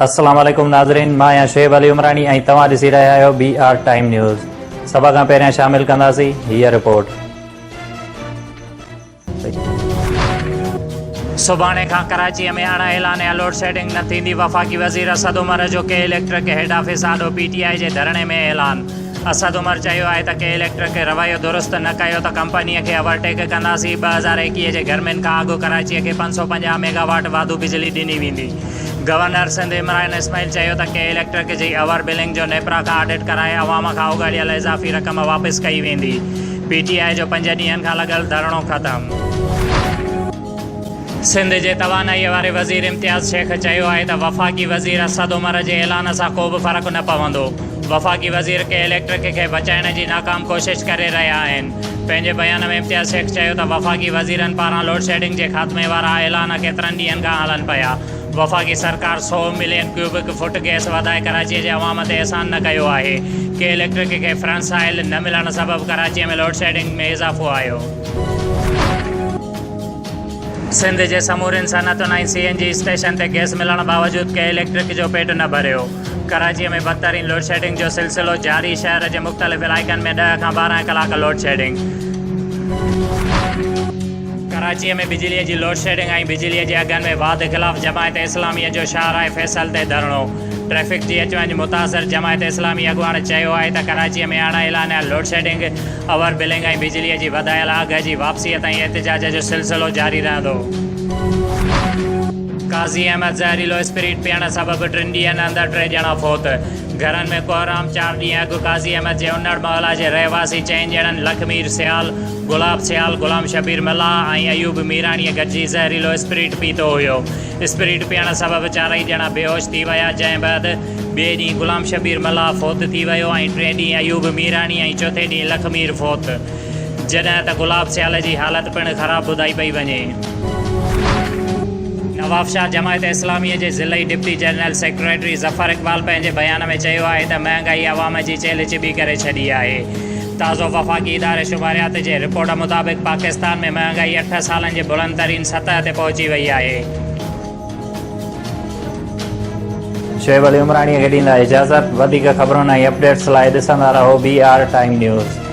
अस्सलाम वालेकुम नाज़रीन, मां आहियां शुएब अली उमरानी ऐं तव्हां ॾिसी रहिया आहियो BR टाइम न्यूज़। सभ खां पहिरियां शामिल कंदासीं हीअ रिपोर्ट। सुभाणे खां कराचीअ में हाणे ऐलान या लोड शेडिंग न थींदी। वफ़ाक़ी वज़ीर असद उमर जो के इलेक्ट्रिक हेड ऑफिस आॾो PTI जे धरणे में ऐलान। असद उमर चयो आहे त के इलेक्ट्रिक रवैयो दुरुस्त न कयो त कंपनीअ खे ओवरटेक कंदासीं। 2021 जे गर्मियुनि खां अॻु कराचीअ खे 550 मेगावाट वाधू बिजली ॾिनी वेंदी। गवर्नर सिंध इमरान इस्माइल चयो त के इलेक्ट्रिक जी ओवर बिलिंग जो नेपरा खां ऑडिट कराए अवाम खां उगाड़ियल इज़ाफ़ी रक़म वापसि कई वेंदी। PTI जो 5 ॾींहंनि खां लॻल धरणो ख़तमु। सिंध जे तवानाईअ वारे वज़ीर इम्तियाज़ शेख चयो आहे त वफ़ाक़ी वज़ीर असद उमर जे ऐलान सां को बि फ़र्क़ु न पवंदो। वफ़ाक़ी वज़ीर के इलेक्ट्रिक खे बचाइण जी नाकाम कोशिश करे रहिया आहिनि। पंहिंजे बयान में इम्तियाज़ शेख चयो त वफ़ाक़ी वज़ीरनि पारां लोड शेडिंग जे ख़ात्मे वारा ऐलान केतिरनि ॾींहंनि खां हलनि पिया। वफ़ाक़ी सरकार 100 मिलियन क्यूबिक फुट गैस वधाए कराचीअ जे अवाम ते एहसान न कयो आहे। के इलेक्ट्रिक खे फ्रंस ऑयल न मिलण सबबि कराचीअ में लोड शेडिंग में इज़ाफ़ो आयो। सिंध जे समूरनि सनतुनि ऐं CNG स्टेशन ते गैस मिलण बावजूदि के इलेक्ट्रिक जो पेट न भरियो। कराचीअ में बदतरीन लोड शेडिंग जो सिलसिलो जारी। शहर जे मुख़्तलिफ़ इलाइक़नि में 10 खां 12 कलाक लोड शेडिंग। कराचीअ में बिजलीअ जी लोड शेडिंग ऐं बिजलीअ जे अघनि में वाध ख़िलाफ़ जमायत इस्लामीअ जो शाहराह फैसल ते धरणो। ट्रैफिक जी अचवञ मुतासिर जमायत इस्लामी अॻुवान चयो आहे त कराचीअ में हाणे ऐलानियल लोड शेडिंग, ओवर बिलिंग ऐं बिजलीअ जी वधायल अघ जी वापसीअ ताईं एहतिजाज जो सिलसिलो जारी रहंदो। काज़ी अहमद ज़हरीलो स्पिरिट पीअण सबबि 3 ॾींहंनि अंदरि 3 ॼणा फौत। घरनि में कोहराम। 4 ॾींहं अॻु काज़ी अहमद जे उन्नड़ महला जे रहवासी 4 ॼणनि लखमीर सियाल, गुलाब सियाल, गुलाम शबीर मल्लाह ऐं अयूब मीराणीअ गॾिजी ज़हरीलो स्पिरिट पीतो हुयो। स्पिरिट पीअण सबबि 4 ॼणा बेहोश थी विया, जंहिं बैदि ॿिए ॾींहुं गुलाम शबीर मल्लाह फौत थी वियो ऐं 3 ॾींहं अयूब मीराणी ऐं 4थे ॾींहुं लखमीर फौत, जॾहिं त गुलाब सियाल जी हालति पिणु ख़राबु ॿुधाई पई वञे। नवाब शाह जमायत इस्लामीअ जे ज़िलई deputy general secretary Zafar Iqbal पंहिंजे बयान में चयो आहे त महांगाई अवाम जी चेल चिॿी करे छॾी आहे। ताज़ो वफ़ाक़ी इदारे शुमारियात जे रिपोर्ट मुताबिक़ पाकिस्तान में महांगाई 8 सालनि जे बुलंद तरीन सतह ते पहुची वई आहे। शुएब अली उमरानी खे ॾींदा इजाज़त। वधीक ख़बरुनि ऐं अपडेट्स लाइ ॾिसंदा रहो BR टाइम न्यूज़।